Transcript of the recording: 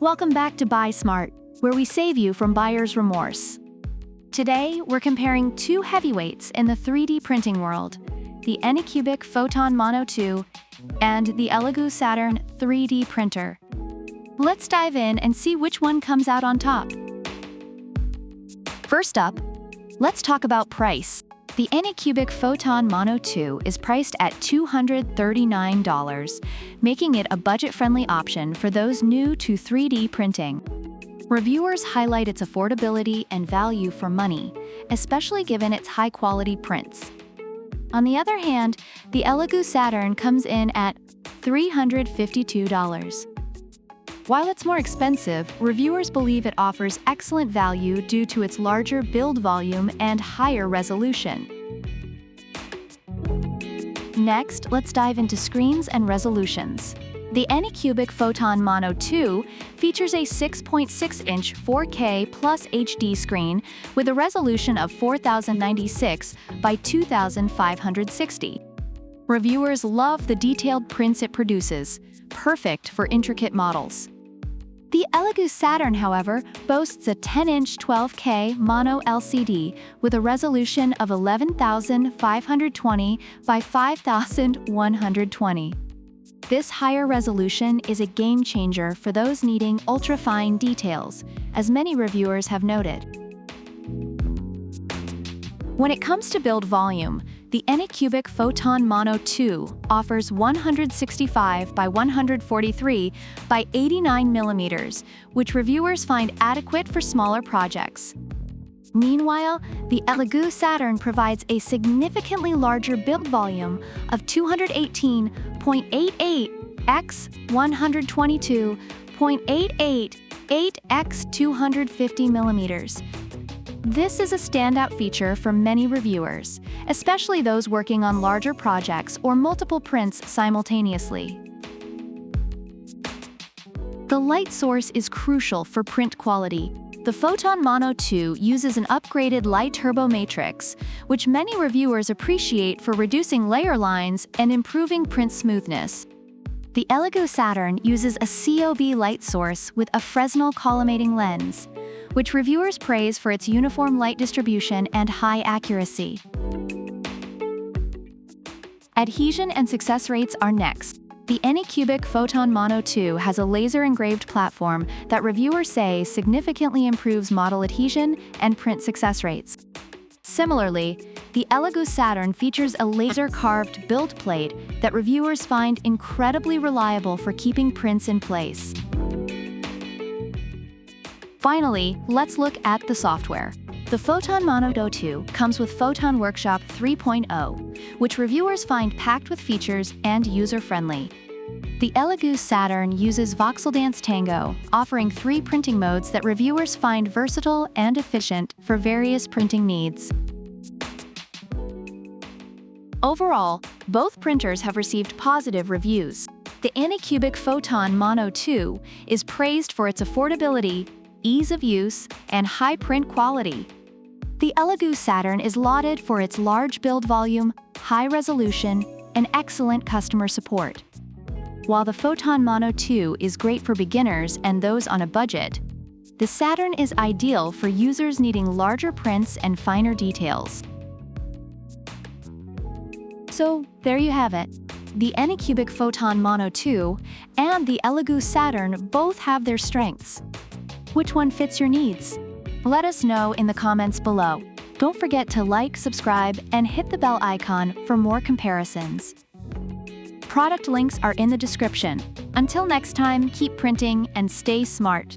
Welcome back to Buy Smart, where we save you from buyer's remorse. Today, we're comparing two heavyweights in the 3D printing world, the Anycubic Photon Mono 2 and the Elegoo Saturn 3D printer. Let's dive in and see which one comes out on top. First up, let's talk about price. The Anycubic Photon Mono 2 is priced at $239, making it a budget-friendly option for those new to 3D printing. Reviewers highlight its affordability and value for money, especially given its high-quality prints. On the other hand, the Elegoo Saturn comes in at $352. While it's more expensive, reviewers believe it offers excellent value due to its larger build volume and higher resolution. Next, let's dive into screens and resolutions. The Anycubic Photon Mono 2 features a 6.6-inch 4K plus HD screen with a resolution of 4096 by 2560. Reviewers love the detailed prints it produces, perfect for intricate models. The Elegoo Saturn, however, boasts a 10-inch 12K mono LCD with a resolution of 11520 by 5120. This higher resolution is a game-changer for those needing ultra-fine details, as many reviewers have noted. When it comes to build volume, the Anycubic Photon Mono 2 offers 165 by 143 by 89 millimeters, which reviewers find adequate for smaller projects. Meanwhile, the Elegoo Saturn provides a significantly larger build volume of 218.88 x 122.88 x 250 millimeters. This is a standout feature for many reviewers, especially those working on larger projects or multiple prints simultaneously. The light source is crucial for print quality. The Photon Mono 2 uses an upgraded LighTurbo Matrix, which many reviewers appreciate for reducing layer lines and improving print smoothness. The Elegoo Saturn uses a COB light source with a fresnel collimating lens, which reviewers praise for its uniform light distribution and high accuracy. Adhesion and success rates are next. The Anycubic Photon Mono 2 has a laser-engraved platform that reviewers say significantly improves model adhesion and print success rates. Similarly, the Elegoo Saturn features a laser-carved build plate that reviewers find incredibly reliable for keeping prints in place. Finally, let's look at the software. The Photon Mono 2 comes with Photon Workshop 3.0, which reviewers find packed with features and user-friendly. The Elegoo Saturn uses Voxeldance Tango, offering 3 printing modes that reviewers find versatile and efficient for various printing needs. Overall, both printers have received positive reviews. The Anycubic Photon Mono 2 is praised for its affordability, ease of use, and high print quality. The Elegoo Saturn is lauded for its large build volume, high resolution, and excellent customer support. While the Photon Mono 2 is great for beginners and those on a budget, the Saturn is ideal for users needing larger prints and finer details. So, there you have it. The Anycubic Photon Mono 2 and the Elegoo Saturn both have their strengths. Which one fits your needs? Let us know in the comments below. Don't forget to like, subscribe, and hit the bell icon for more comparisons. Product links are in the description. Until next time, keep printing and stay smart.